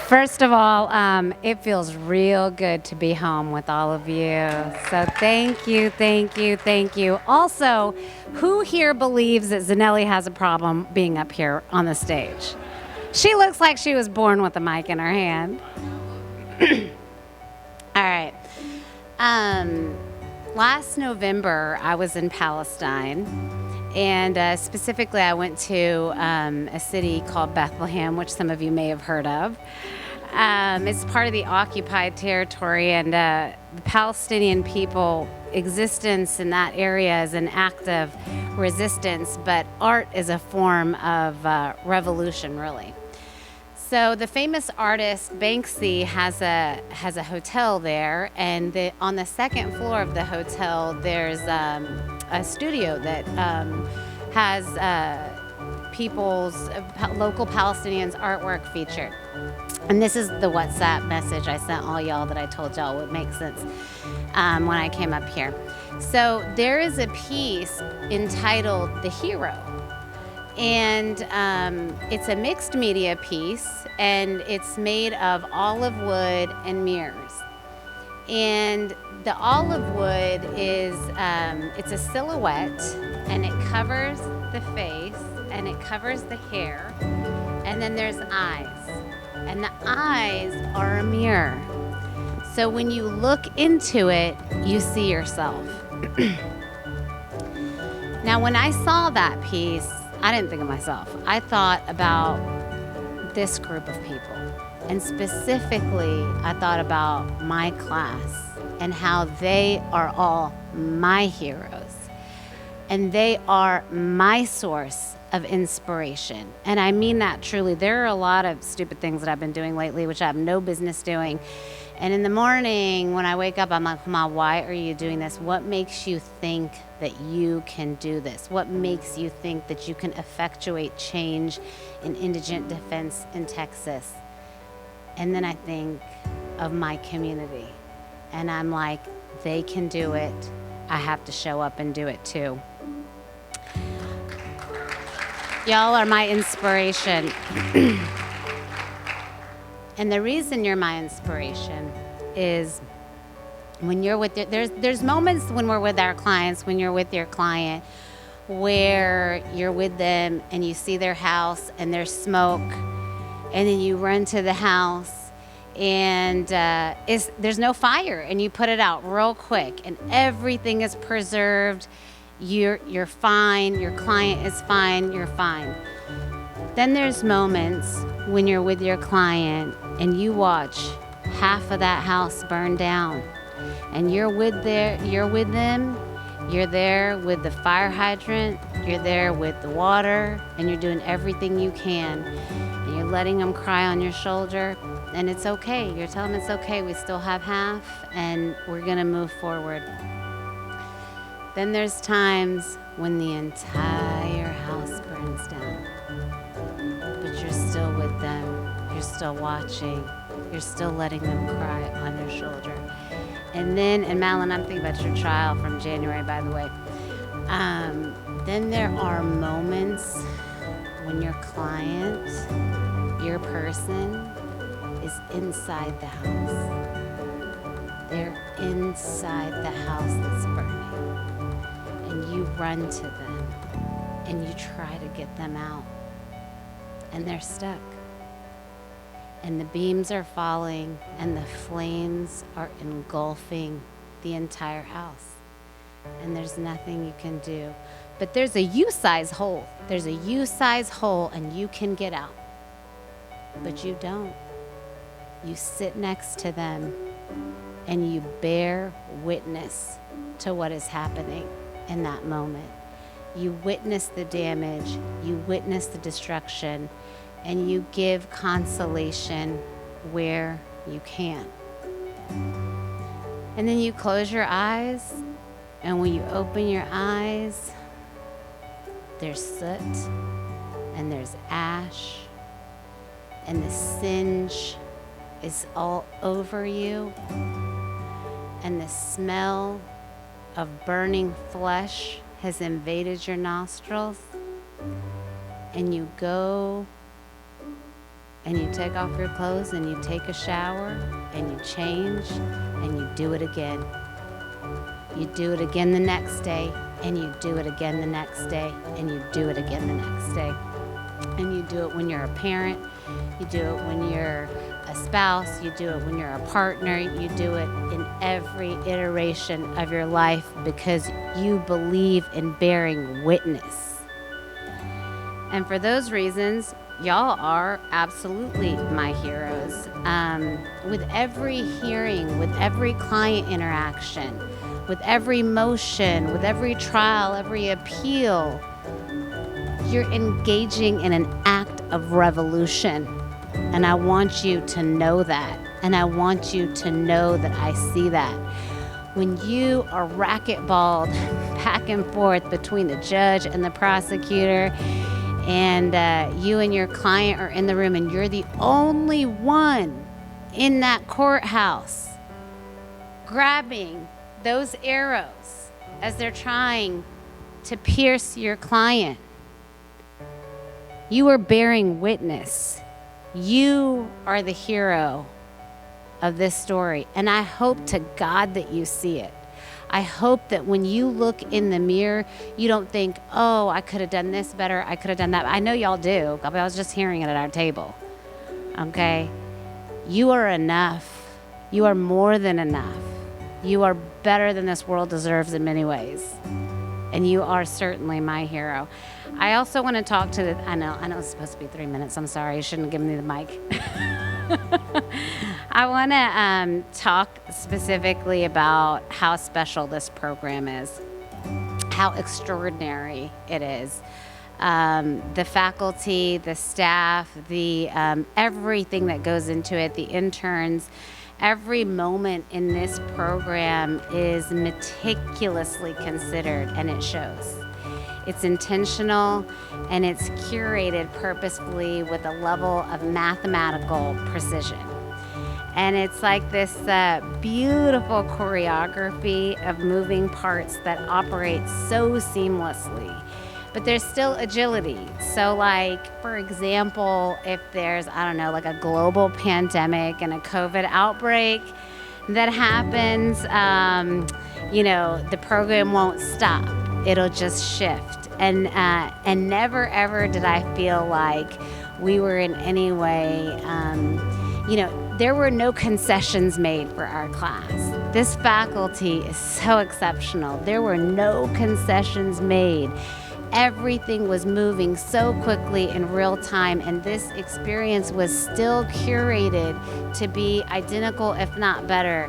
First of all, it feels real good to be home with all of you. So thank you, thank you, thank you. Also, who here believes that Zanelli has a problem being up here on the stage? She looks like she was born with a mic in her hand. All right. Last November, I was in Palestine, and specifically, I went to a city called Bethlehem, which some of you may have heard of. It's part of the occupied territory, and the Palestinian people existence in that area is an act of resistance, but art is a form of revolution, really. So the famous artist Banksy has a hotel there, and on the second floor of the hotel, there's a studio that has local Palestinians' artwork featured. And this is the WhatsApp message I sent all y'all that I told y'all would make sense when I came up here. So there is a piece entitled "The Hero." And it's a mixed media piece, and it's made of olive wood and mirrors. And the olive wood is, it's a silhouette, and it covers the face, and it covers the hair, and then there's eyes. And the eyes are a mirror. So when you look into it, you see yourself. Now, when I saw that piece, I didn't think of myself. I thought about this group of people. And specifically, I thought about my class and how they are all my heroes. And they are my source of inspiration. And I mean that truly. There are a lot of stupid things that I've been doing lately, which I have no business doing. And in the morning, when I wake up, I'm like, Huma, why are you doing this? What makes you think that you can do this? What makes you think that you can effectuate change in indigent defense in Texas? And then I think of my community. And I'm like, they can do it. I have to show up and do it too. Y'all are my inspiration. And the reason you're my inspiration is when you're with there's moments when we're with our clients, when you're with your client, where you're with them and you see their house and there's smoke, and then you run to the house and there's no fire, and you put it out real quick and everything is preserved. You're fine, your client is fine, you're fine. Then there's moments when you're with your client and you watch half of that house burn down, and you're with them, you're there with the fire hydrant, you're there with the water, and you're doing everything you can, and you're letting them cry on your shoulder, and it's okay. You're telling them it's okay, we still have half, and we're gonna move forward. Then there's times when the entire house burns down, but you're still with them, you're still watching, you're still letting them cry on your shoulder. And then, and Madeline, I'm thinking about your trial from January, by the way. Then there are moments when your client, your person, is inside the house. They're inside the house that's burning. And you run to them and you try to get them out. And they're stuck. And the beams are falling and the flames are engulfing the entire house. And there's nothing you can do. But there's a U-size hole. There's a U-size hole and you can get out. But you don't. You sit next to them and you bear witness to what is happening in that moment. You witness the damage, you witness the destruction, and you give consolation where you can. And then you close your eyes, and when you open your eyes, there's soot, and there's ash, and the singe is all over you, and the smell of burning flesh has invaded your nostrils, and you go and you take off your clothes and you take a shower and you change and you do it again. You do it again the next day, and you do it again the next day, and you do it again the next day. And you do it when you're a parent, you do it when you're a spouse, you do it when you're a partner, you do it in every iteration of your life because you believe in bearing witness. And for those reasons, y'all are absolutely my heroes. With every hearing, with every client interaction, with every motion, with every trial, every appeal, you're engaging in an act of revolution. And I want you to know that. And I want you to know that I see that. When you are racquetballed back and forth between the judge and the prosecutor, and you and your client are in the room, and you're the only one in that courthouse grabbing those arrows as they're trying to pierce your client. You are bearing witness. You are the hero of this story. And I hope to God that you see it. I hope that when you look in the mirror, you don't think, oh, I could have done this better. I could have done that. I know y'all do. I was just hearing it at our table. Okay? You are enough. You are more than enough. You are better than this world deserves in many ways. And you are certainly my hero. I also want to talk to the, I know it's supposed to be 3 minutes. I'm sorry. You shouldn't have given me the mic. I want to talk specifically about how special this program is, how extraordinary it is. The faculty, the staff, the everything that goes into it, the interns, every moment in this program is meticulously considered, and it shows. It's intentional, and it's curated purposefully with a level of mathematical precision. And it's like this beautiful choreography of moving parts that operate so seamlessly. But there's still agility. So like, for example, if there's, I don't know, like a global pandemic and a COVID outbreak that happens, the program won't stop. It'll just shift. And never ever did I feel like we were in any way, there were no concessions made for our class. This faculty is so exceptional. There were no concessions made. Everything was moving so quickly in real time, and this experience was still curated to be identical, if not better.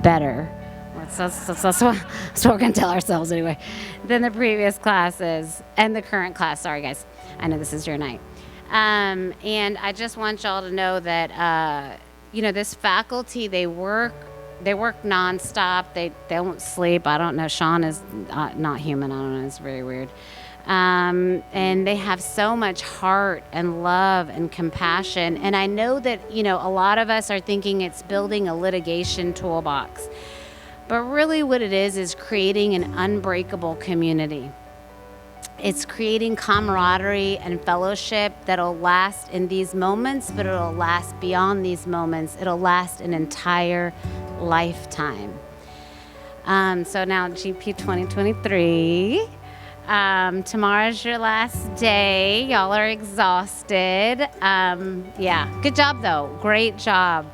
That's what we're going to tell ourselves anyway, than the previous classes and the current class. Sorry, guys. I know this is your night. And I just want y'all to know that, this faculty, they work nonstop. They don't sleep. I don't know. Sean is not human. I don't know. It's very weird. And they have so much heart and love and compassion. And I know that, a lot of us are thinking it's building a litigation toolbox. But really what it is creating an unbreakable community. It's creating camaraderie and fellowship that'll last in these moments, but it'll last beyond these moments. It'll last an entire lifetime. So now GP 2023. Tomorrow's your last day. Y'all are exhausted. Good job though. Great job.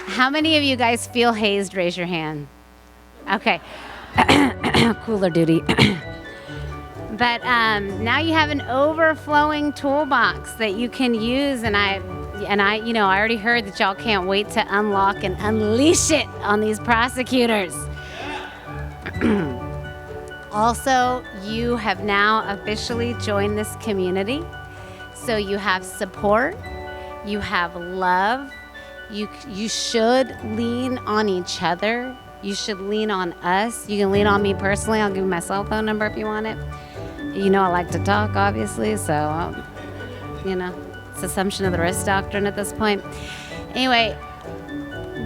How many of you guys feel hazed? Raise your hand. Okay. Cooler duty. But now you have an overflowing toolbox that you can use, and I already heard that y'all can't wait to unlock and unleash it on these prosecutors. Also, you have now officially joined this community. So you have support, you have love, you should lean on each other. You should lean on us. You can lean on me personally. I'll give you my cell phone number if you want it. I like to talk, obviously, so, it's assumption of the risk doctrine at this point. Anyway,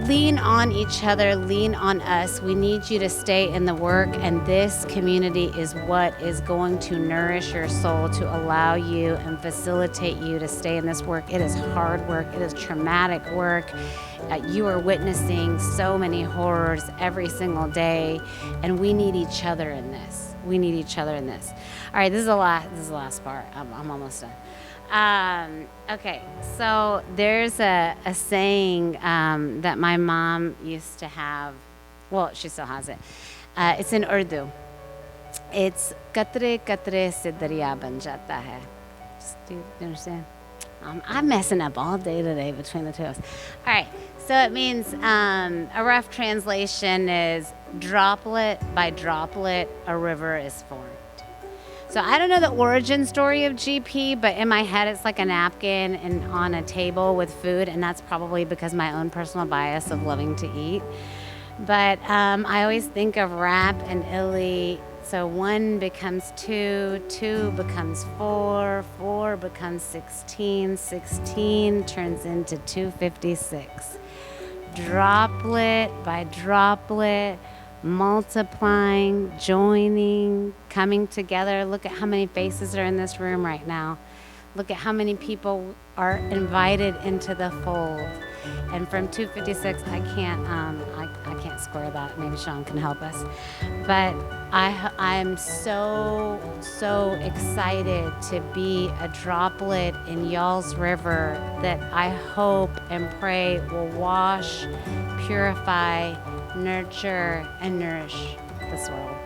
lean on each other, lean on us. We need you to stay in the work, and this community is what is going to nourish your soul to allow you and facilitate you to stay in this work. It is hard work. It is traumatic work. You are witnessing so many horrors every single day, and we need each other in this. We need each other in this. All right, this is the last part. I'm almost done. Okay, so there's a saying that my mom used to have. Well, she still has it. It's in Urdu. It's "Katre katre se darya ban jata hai." Do you understand? I'm messing up all day today between the two of us. All right, so it means a rough translation is droplet by droplet, a river is formed. So I don't know the origin story of GP, but in my head it's like a napkin and on a table with food, and that's probably because my own personal bias of loving to eat. But I always think of rap and illy. So 1 becomes 2, 2 becomes 4, 4 becomes 16, 16 turns into 256. Droplet by droplet, multiplying, joining, coming together. Look at how many faces are in this room right now. Look at how many people are invited into the fold. And from 256, I can't square that. Maybe Sean can help us. But I'm so excited to be a droplet in y'all's river that I hope and pray will wash, purify, nurture, and nourish this world.